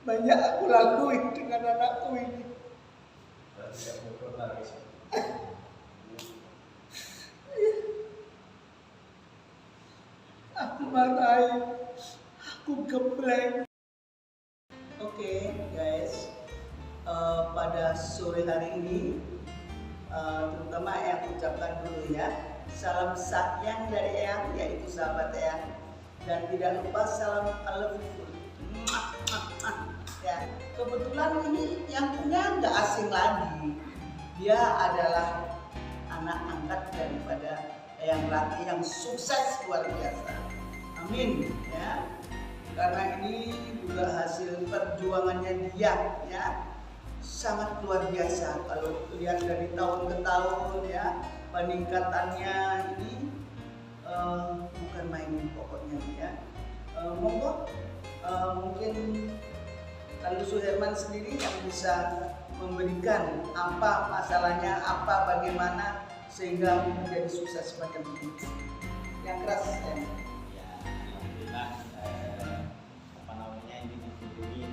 banyak aku lalui dengan anakku ini. Aku marahin, aku gembleng. Oke, guys, pada sore hari ini, terutama yang ucapkan dulu ya, salam sayang dari Eyang, yaitu sahabat Eyang, dan tidak lupa salam I love you. Ya, kebetulan ini yang punya nggak asing lagi, dia adalah anak angkat daripada Eyang Laki yang sukses luar biasa. Amin ya. Karena ini juga hasil perjuangannya dia ya, sangat luar biasa. Kalau lihat dari tahun ke tahun ya, peningkatannya ini bukan main pokoknya ya. Monggo mungkin lalu Suherman sendiri yang bisa memberikan apa masalahnya, apa bagaimana sehingga menjadi sukses semacam ini. Yang keras ya. Ya, alhamdulillah apa namanya ini dikunjungi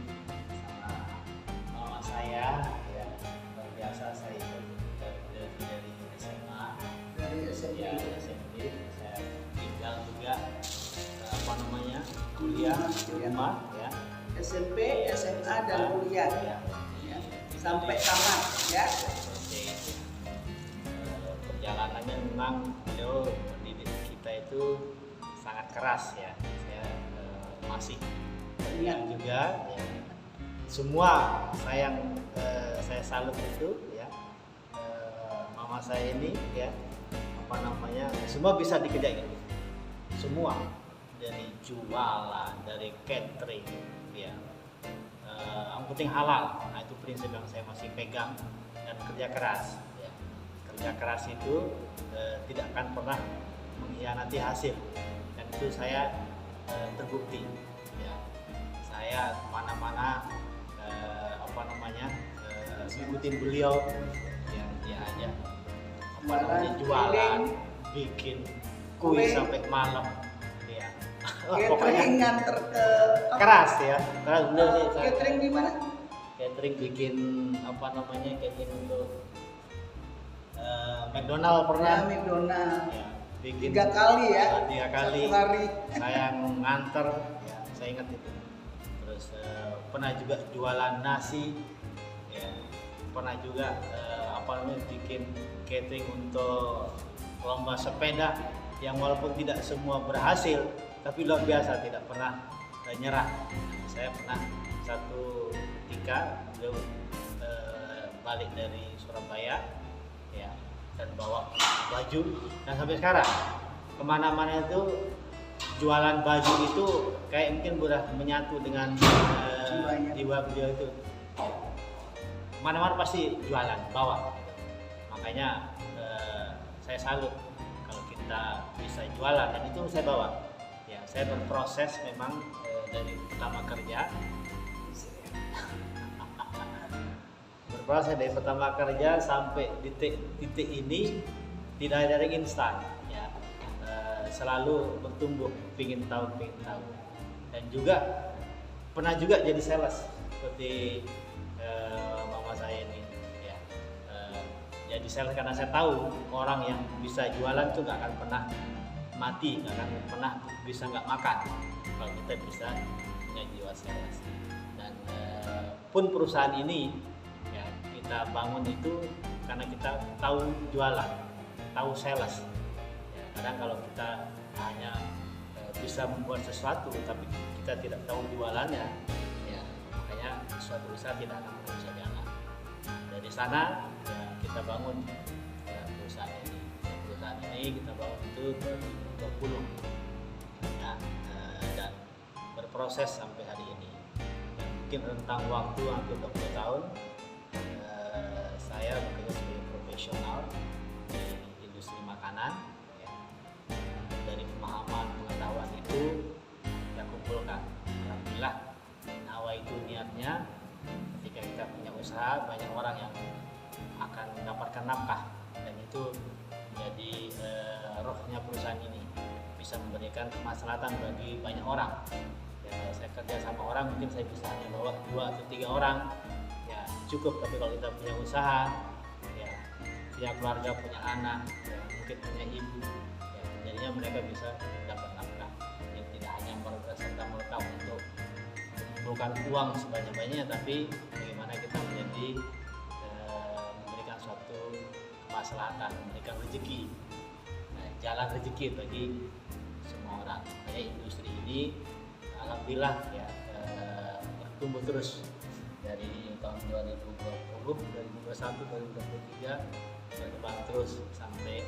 sama mama saya ya, luar biasa. Saya dari SMA, Dari SMP. ya SMP saya tinggal juga apa namanya kuliah di rumah ya, SMP, SMA dan kuliah ya, ya. Sampai tamat ya. selesai. Perjalanannya memang beliau mendidik kita itu sangat keras ya. Saya masih ingat juga ya. Semua saya salut itu ya, mama saya ini ya, apa namanya, semua bisa dikerjain, semua, dari jualan, dari catering ya, yang penting halal. Nah, itu prinsip yang saya masih pegang, dan kerja keras ya. Kerja keras itu tidak akan pernah mengkhianati hasil, dan itu saya terbukti ya. Saya kemana-mana apa namanya ngikutin beliau ya, dia aja apa namanya jualan, bikin kuis sampai malam ya. Pokoknya Catering nganter ke keras ya, keras beliau sih. Catering di mana? Catering bikin apa namanya, catering untuk McDonald pernah Ya, McDonald. ya, bikin 3 kali ya. 3 kali Satu hari. saya nganter ya, saya ingat itu. Terus pernah juga jualan nasi ya, pernah juga apa namanya bikin catering untuk lomba sepeda yang walaupun tidak semua berhasil tapi luar biasa, tidak pernah nyerah. Saya pernah satu ketika beliau balik dari Surabaya ya, dan bawa baju, dan sampai sekarang kemana-mana itu jualan baju itu kayak mungkin udah menyatu dengan jiwa beliau itu. Mana-mana pasti jualan, bawa gitu. Makanya saya salut kalau kita bisa jualan, dan itu saya bawa ya. Saya berproses memang dari pertama kerja berproses dari pertama kerja sampai titik ini tidak ada yang instan ya. Selalu bertumbuh, pingin tahu, dan juga pernah juga jadi sales seperti mama saya ini ya. Jadi sales karena saya tahu orang yang bisa jualan tuh nggak akan pernah mati, nggak akan pernah bisa nggak makan kalau kita bisa punya jiwa sales. Dan pun perusahaan ini ya kita bangun itu karena kita tahu jualan, tahu sales. Kadang kalau kita hanya bisa membuat sesuatu tapi kita tidak tahu jualannya ya, makanya suatu usaha tidak akan bisa jalan. Dari sana ya, kita bangun ya, perusahaan ini kita bangun itu 2020 ya, dan berproses sampai hari ini ya, mungkin rentang waktu hampir 20 tahun saya bekerja sebagai profesional di industri makanan. Dari pemahaman pengetahuan itu kita kumpulkan. Alhamdulillah, nawa itu niatnya ketika kita punya usaha, banyak orang yang akan mendapatkan nafkah, dan itu menjadi rohnya perusahaan ini, bisa memberikan kemaslahatan bagi banyak orang ya, Ya, kalau saya kerja sama orang mungkin saya bisa hanya bawa 2 atau 3 orang, ya cukup. Tapi kalau kita punya usaha, ya punya keluarga, punya anak, ya mungkin punya ibu, ya jadinya mereka bisa dapat nafkah yang tidak hanya serta-merta untuk mengumpulkan uang sebanyak-banyaknya, tapi bagaimana kita menjadi memberikan suatu kemaslahatan, memberikan rezeki, jalan rezeki bagi semua orang. Makanya industri ini alhamdulillah ya bertumbuh terus dari tahun 2020, 2021, 2023 berkembang terus sampai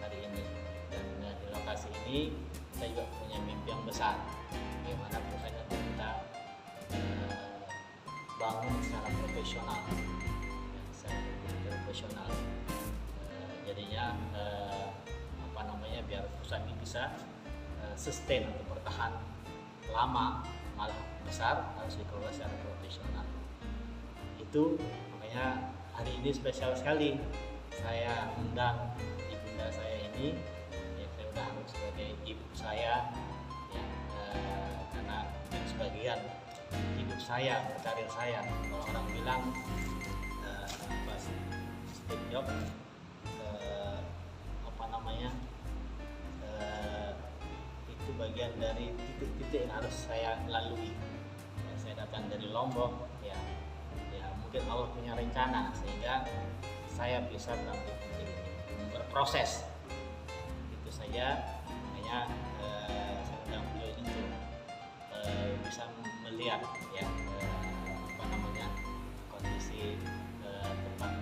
hari ini. Dan di lokasi ini kita juga punya mimpi yang besar, bagaimana perusahaan yang kita bangun secara profesional, jadinya biar perusahaan ini bisa sustain atau bertahan lama, malah besar, harus dikelola secara profesional. Itu makanya hari ini spesial sekali, saya undang ibunda saya ini, ya saya undang sebagai ibu saya, ya, karena sebagian hidup saya, karir saya, kalau orang bilang pas Steve Jobs itu bagian dari titik-titik yang harus saya lalui. Ya, saya datang dari Lombok, ya mungkin Allah punya rencana sehingga saya bisa tampil berproses. Itu saja, makanya saya undang beliau ini untuk bisa melihat ya kondisi tempat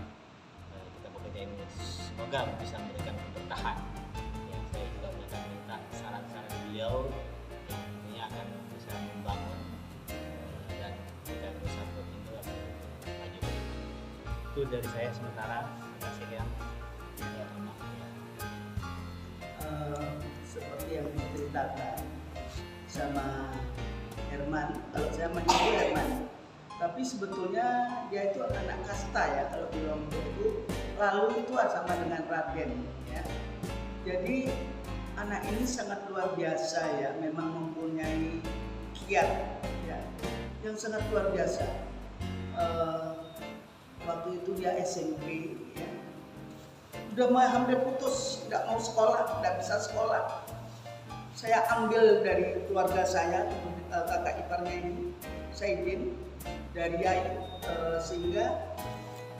kita bekerja ini, semoga bisa memberikan keberkahan. Ya, saya juga akan minta saran-saran beliau yang tentunya akan bisa membangun dan kita bisa berindo maju. Itu dari saya sementara. Terima kasih yang seperti yang diceritakan sama Herman, kalau saya menyebut Herman, tapi sebetulnya dia itu anak kasta ya, kalau di Lombok itu lalu itu sama dengan Raden ya. Jadi anak ini sangat luar biasa ya, memang mempunyai kiat ya, yang sangat luar biasa. Waktu itu dia SMP ya, udah hampir putus, nggak mau sekolah, nggak bisa sekolah. Saya ambil dari keluarga saya, kakak iparnya ini, Saidin, dari Yai, sehingga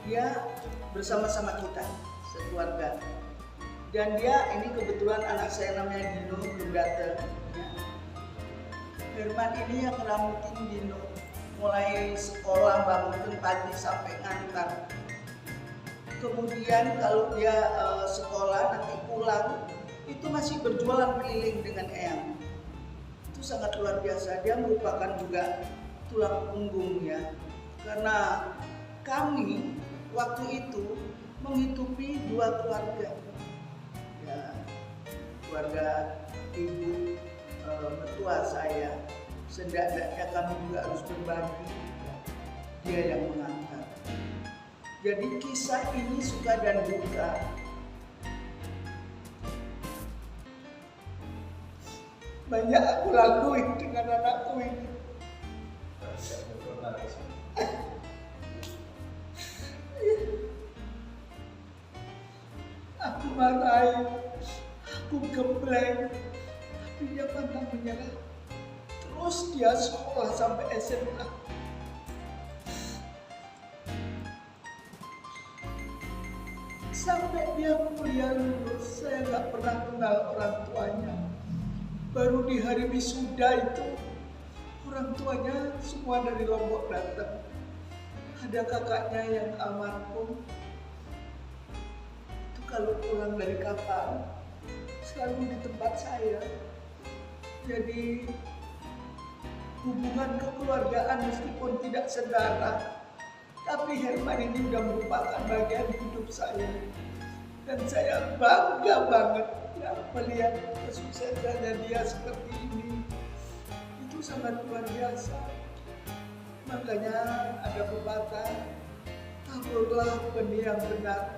dia bersama-sama kita sekeluarga. Dan dia ini kebetulan anak saya namanya Dino belum datang. Ya. Herman ini yang ngeramutin Dino, mulai sekolah bangun pagi sampai ngantar. Kemudian kalau dia sekolah nanti pulang itu masih berjualan keliling dengan Eyang. Itu sangat luar biasa. Dia merupakan juga tulang punggung ya, karena kami waktu itu menghidupi 2 keluarga ya, keluarga ibu mertua saya, sendaknya kami juga harus berbagi ya. Dia yang mengantar. Jadi kisah ini suka dan duka. Banyak aku lakuin dengan anakku ini. Aku marahin, aku gembleng, tapi dia pantang menyerah. Terus dia sekolah sampai SMA. Sampai dia kuliah lulus, saya nggak pernah kenal orang tuanya. Baru di hari wisuda itu, orang tuanya semua dari Lombok datang. Ada kakaknya yang almarhum, itu kalau pulang dari kapal, selalu di tempat saya. Jadi hubungan kekeluargaan meskipun tidak saudara, tapi Herman ini sudah merupakan bagian hidup saya. Dan saya bangga banget ya, melihat kesuksesannya dia seperti ini. Itu sangat luar biasa. Makanya ada pepatah, taburlah benih yang benar,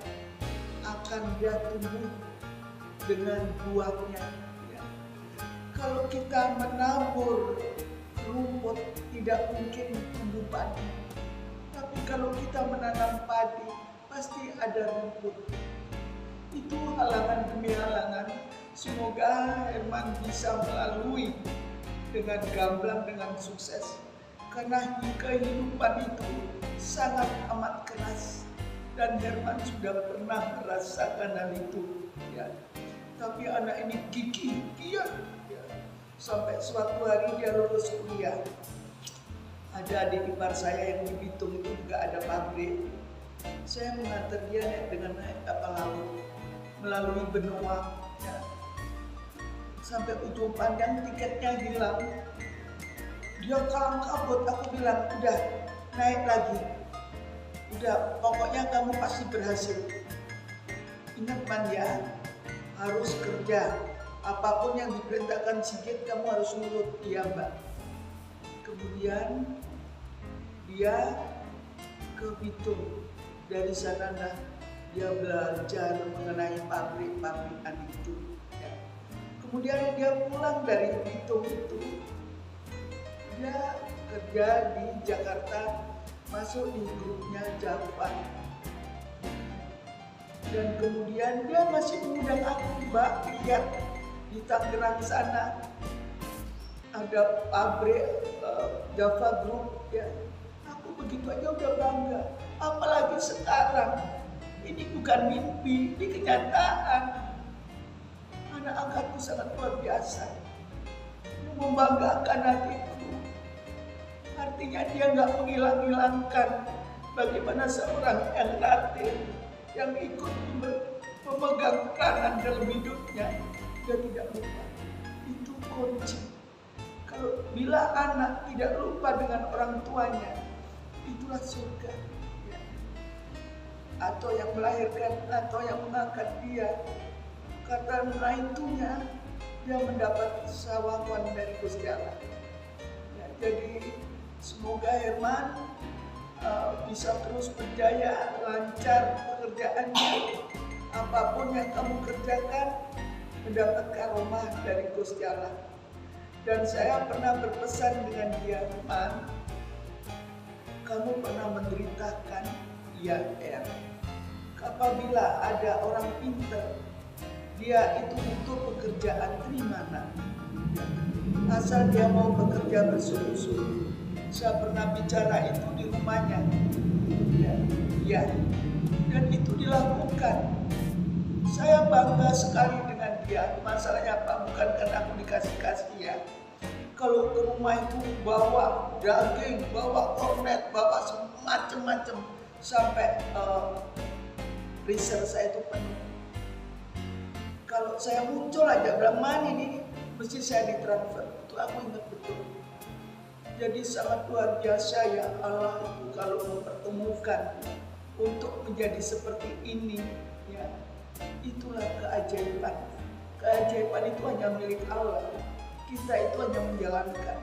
akan dia tumbuh dengan buahnya ya. Kalau kita menabur tidak mungkin tumbuh padi. Tapi kalau kita menanam padi, pasti ada rumput. Itu halangan demi halangan. Semoga Herman bisa melalui dengan gamblang, dengan sukses. Karena kehidupan itu sangat amat keras. Dan Herman sudah pernah merasakan hal itu. Ya. Tapi anak ini gigih, giat. Ya. Sampai suatu hari dia lulus kuliah. Ada adik ipar saya yang di Bitung itu juga ada pabrik. Saya mengantar dia dengan naik kapal laut melalui benua. Ya. Sampai ujung pandang tiketnya hilang. Dia kalang kabut, aku bilang, udah naik lagi. Udah, pokoknya kamu pasti berhasil. Ingat Man ya, harus kerja. Apapun yang diperintahkan Sigit kamu harus nurut. Iya Mbak. Kemudian dia ke Bitung. Dari sana dia belajar mengenai pabrik-pabrikan itu. Ya. Kemudian dia pulang dari Bitung itu. Dia kerja di Jakarta, masuk di grupnya Japan. Dan kemudian dia masih mengundang aku, Mbak, lihat di Tangerang sana ada pabrik Java Group. Ya. Aku begitu aja udah bangga. Apalagi sekarang, ini bukan mimpi, ini kenyataan. Anak angkatku sangat luar biasa, membanggakan hatiku. Artinya dia nggak menghilang-hilangkan bagaimana seorang yang latih, yang ikut memegang peranan dalam hidupnya. Dia tidak lupa. Itu kunci. Kalau bila anak tidak lupa dengan orang tuanya, itulah surga. Ya. Atau yang melahirkan, atau yang mengangkat dia. Karena itunya dia mendapat sawawan dari Gusti Allah. Ya, jadi semoga Herman bisa terus berjaya, lancar pekerjaannya. Apapun yang kamu kerjakan, mendapat karomah dari Gusti Allah. Dan saya pernah berpesan dengan dia, Man, kamu pernah menderitakan? Ya, Er. Apabila ada orang pintar, dia itu butuh pekerjaan, terima nak. Asal dia mau bekerja bersungguh-sungguh. Saya pernah bicara itu di rumahnya. Ya. Dan itu dilakukan. Saya bangga sekali dengan dia. Masalahnya apa? Bukan karena aku dikasih-kasih ya. Kalau ke rumah itu bawa daging, bawa kornet, bawa macam-macam. Sampai freezer saya itu penuh. Kalau saya muncul aja bilang, Man ini mesti saya ditransfer. Itu aku ingat betul. Jadi sangat luar biasa ya Allah itu kalau mempertemukan untuk menjadi seperti ini. Ya, itulah keajaiban. Keajaiban itu hanya milik Allah. Kita itu hanya menjalankan.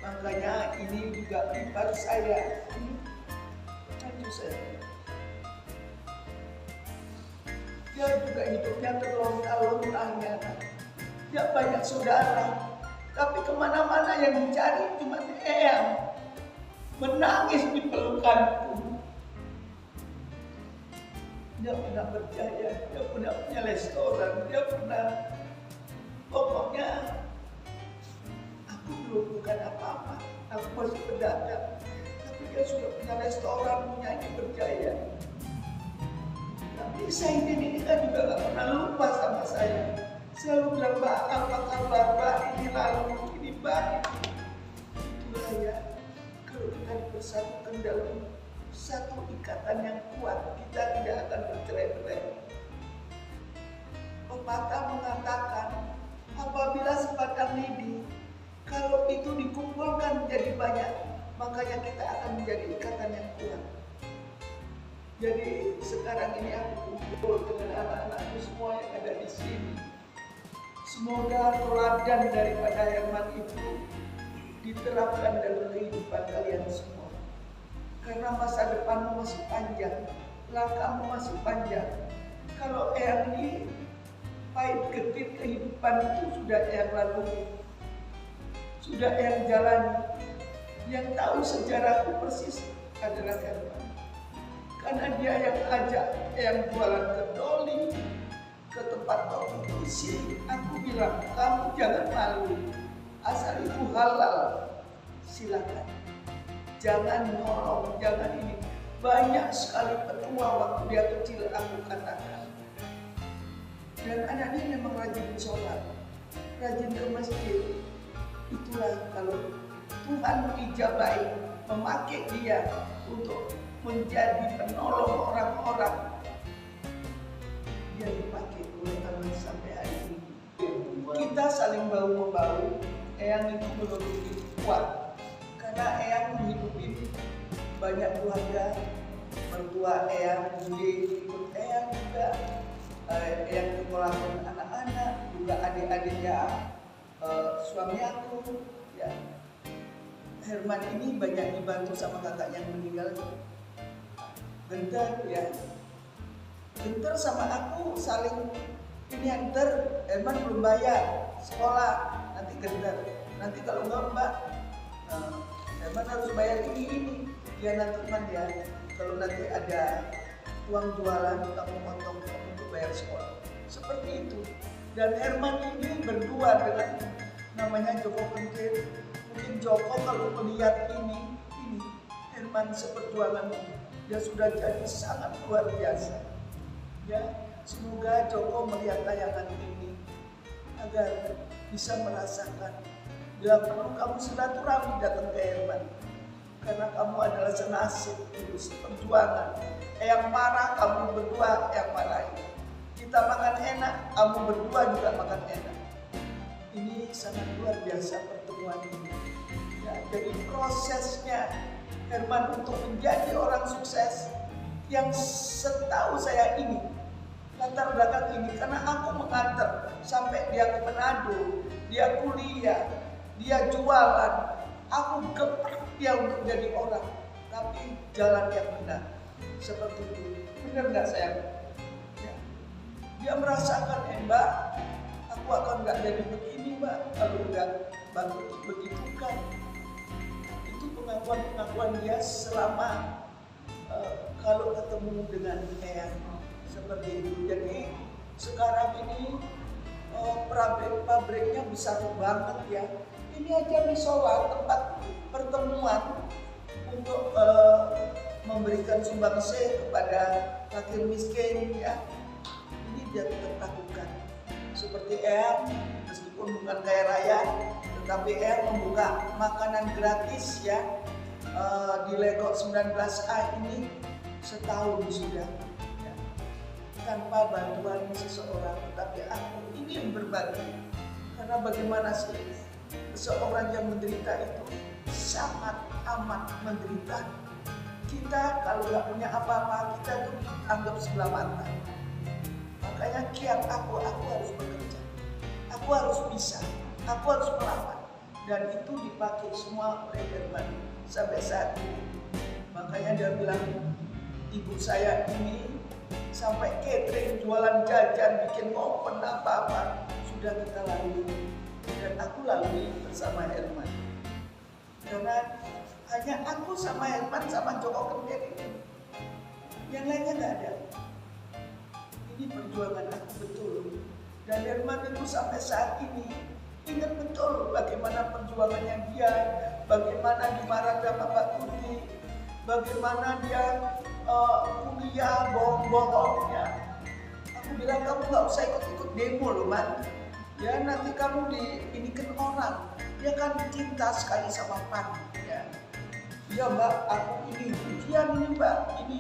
Makanya ini juga ipar saya. Itu saya. Dia juga hidupnya terlontar-lontarnya. Dia banyak saudara. Tapi kemana-mana yang dicari cuma Eyang. Menangis di pelukanku. Dia pernah berjaya, dia pernah punya restoran, dia pernah. Pokoknya aku belum bukan apa-apa, aku masih pedagang. Tapi dia sudah punya restoran, punya ini berjaya. Tapi Saidin ini kan juga gak pernah lupa sama saya. Selalu bilang, Mbak, apa kabar, Mbak, ini lalu, ini Mbak. Itulah ya, kalau kita dipersatukan dalam satu ikatan yang kuat, kita tidak akan bercerai-berai. Pepatah mengatakan, apabila sebatang lidi, kalau itu dikumpulkan menjadi banyak, makanya kita akan menjadi ikatan yang kuat. Jadi sekarang ini aku kumpul dengan anak-anakku semua yang ada di sini. Semoga teladan daripada Herman itu diterapkan dalam kehidupan kalian semua. Karena masa depanmu masih panjang, langkahmu masih panjang. Kalau Eyang ini pahit getir kehidupan itu sudah Eyang lalui, sudah Eyang jalani. Yang tahu sejarahku persis adalah Herman. Karena dia yang ajak yang jualan ke Doli, ke tempat prostitusi. Aku bilang, kamu jangan malu, asal itu halal, silakan. Jangan nolong, jangan ini. Banyak sekali petua waktu dia kecil aku katakan. Dan anaknya memang rajin sholat, rajin ke masjid. Itulah kalau Tuhan mengijabahi, memakai dia untuk menjadi penolong orang-orang. Dia dipakai oleh Allah sampai hari ini. Kita saling bahu-membahu. Eyang itu belum begitu kuat karena Eyang menghidupi banyak keluarga. Mertua Eyang, Bude ikut Eyang juga. Eyang sekolahkan anak-anak, juga adik-adiknya suami aku. Ya. Herman ini banyak dibantu sama kakaknya yang meninggal. Gentar ya. Gentar sama aku saling ini antar. Herman belum bayar sekolah, nanti Gentar. Nanti kalau enggak Mbak, Herman harus bayar ini. Ya nanti Man ya. Kalau nanti ada uang jualan kamu potong untuk bayar sekolah. Seperti itu. Dan Herman ini berdua dengan namanya Joko Kentir. Mungkin Joko kalau melihat ini Herman seperjuangan dia sudah jadi sangat luar biasa. Ya, semoga Joko melihat tayangan ini agar bisa merasakan. Bila perlu kamu silaturahmi datang ke Herman, karena kamu adalah senasib itu seperjuangan. Yang marah kamu berdua yang marahin. Kita makan enak, kamu berdua juga makan enak. Ini sangat luar biasa pertemuan ini. Ya, jadi prosesnya Herman untuk menjadi orang sukses yang setahu saya ini latar belakang ini karena aku mengantar sampai dia ke Manado, dia kuliah, dia jualan, aku geprek dia untuk jadi orang, tapi jalan yang benar seperti itu. Benar nggak sayang? Ya. Dia merasakan, Mbak, aku akan nggak jadi begini Mbak kalau nggak bantu begitu kan. Itu pengakuan dia selama kalau ketemu dengan Eyang seperti itu. Jadi sekarang ini pabriknya besar banget ya. Ini aja musola tempat pertemuan untuk memberikan sumbangsi kepada fakir miskin ya. Ini dia tetap lakukan. Seperti Eyang meskipun bukan kaya raya, tetapi Eyang membuka makanan gratis ya di Legok 19A ini setahun sudah ya. Tanpa bantuan seseorang, tetapi aku ingin berbagi karena bagaimana sih seseorang yang menderita itu sangat amat menderita. Kita kalau nggak punya apa-apa kita tuh anggap sebelah mata. Makanya kiat aku harus bekerja, aku harus bisa, aku harus melawan, dan itu dipakai semua oleh Herman sampai saat ini. Makanya dia bilang, ibu saya ini sampai catering, jualan jajan, bikin open apa-apa sudah kita lalui, dan aku lalui bersama Herman. Karena hanya aku sama Herman sama Joko Kentir ini, yang lainnya nggak ada. Ini perjuangan aku betul. Dan Herman itu sampai saat ini ingat betul bagaimana perjuangannya dia, bagaimana dimarah sama Mbak Tuti, bagaimana dia kuliah bohong-bohongnya. Aku bilang kamu nggak usah ikut-ikut demo loh Man. Ya nanti kamu diinikan orang. Dia kan cinta sekali sama Pan. Ya, ya Mbak, aku ini ujian ini Mbak, ini.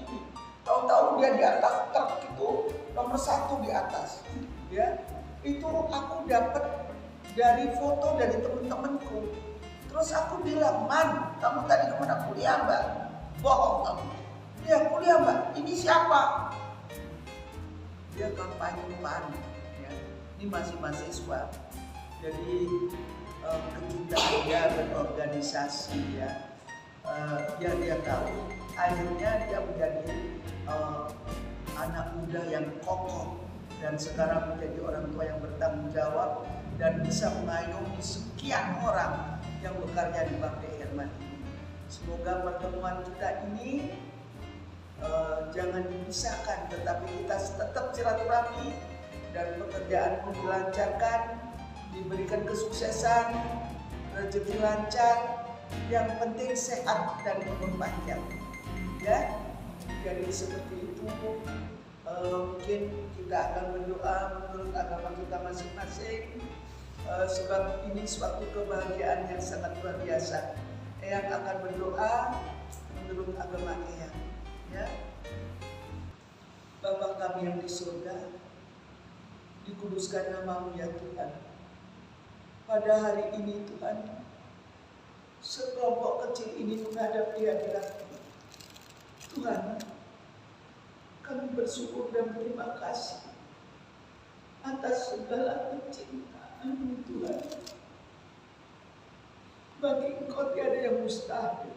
Tahu-tahu dia di atas truk itu nomor 1 di atas. Ya, itu aku dapat dari foto dari teman-temanku. Terus aku bilang, Man, kamu tadi kemana kuliah Mbak? Bohong kamu. Ya kuliah Mbak, ini siapa? Dia kampanye PAN. Ya. Ini masih mahasiswa. Jadi ketika dia berorganisasi ya, dia tahu. Akhirnya dia menjadi anak muda yang kokoh dan sekarang menjadi orang tua yang bertanggung jawab dan bisa mengayomi sekian orang yang bekerja di pabrik Herman ini. Semoga pertemuan kita ini jangan dipisahkan, tetapi kita tetap silaturahmi dan pekerjaanmu dilancarkan, diberikan kesuksesan, rezeki lancar, yang penting sehat dan umur panjang. Ya, jadi seperti itu. Mungkin kita akan berdoa menurut agama kita masing-masing, sebab ini suatu kebahagiaan yang sangat luar biasa. Eyang akan berdoa menurut agama Eyang. Ya, Bapa kami yang di surga, dikuduskan namamu ya Tuhan. Pada hari ini Tuhan, sekelompok kecil ini menghadapi hadirat-Mu. Tuhan, kami bersyukur dan berterima kasih atas segala kecintaan-Mu Tuhan. Bagi Engkau tiada yang mustahil.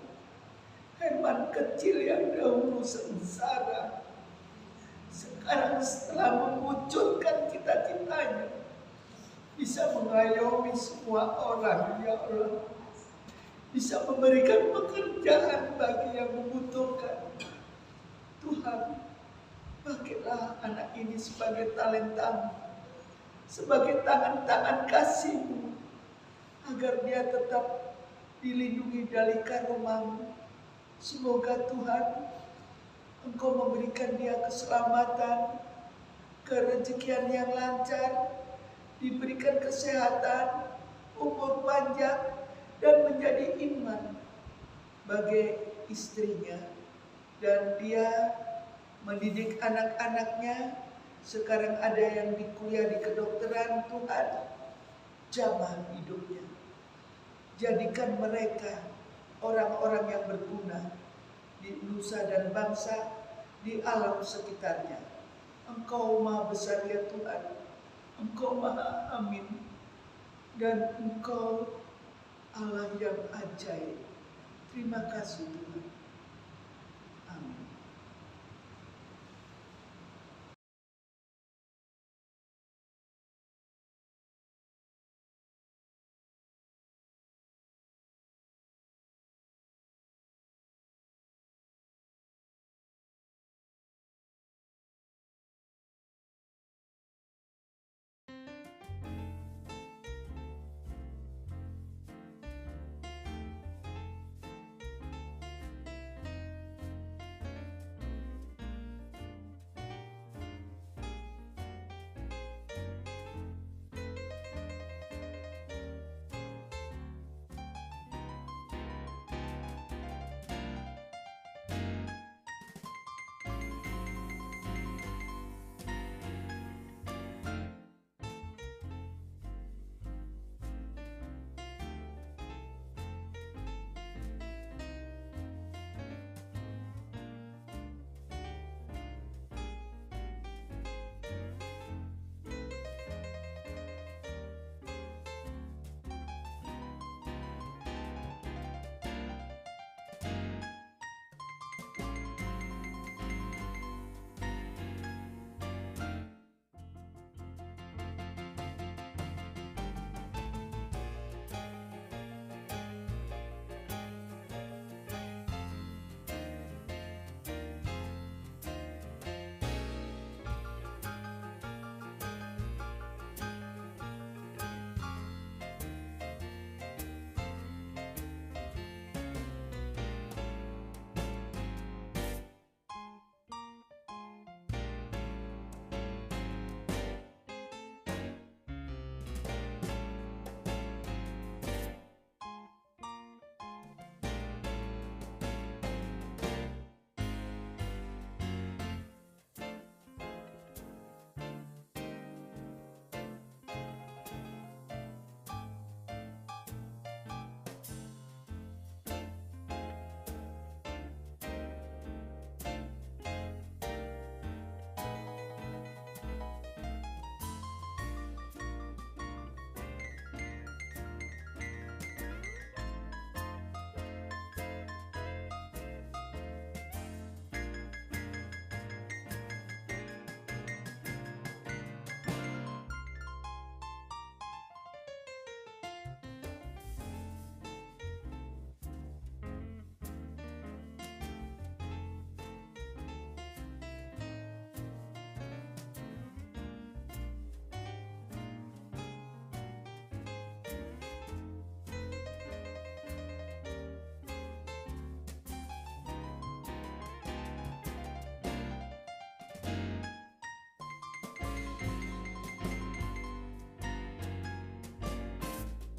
Herman kecil yang dahulu sengsara, sekarang setelah mewujudkan cita-citanya, bisa mengayomi semua orang, ya Allah. Bisa memberikan pekerjaan bagi yang membutuhkan. Tuhan, pakailah anak ini sebagai talenta-Mu, sebagai tangan-tangan kasih-Mu, agar dia tetap dilindungi dari karomah-Mu. Semoga Tuhan, Engkau memberikan dia keselamatan, kerezekian yang lancar, diberikan kesehatan, umur panjang, dan menjadi iman bagi istrinya. Dan dia mendidik anak-anaknya. Sekarang ada yang di kuliah di kedokteran. Tuhan, jamah hidupnya. Jadikan mereka orang-orang yang berguna di nusa dan bangsa, di alam sekitarnya. Engkau Maha Besar ya Tuhan. Engkau Maha Amin. Dan Engkau Allah yang ajaib. Terima kasih Tuhan.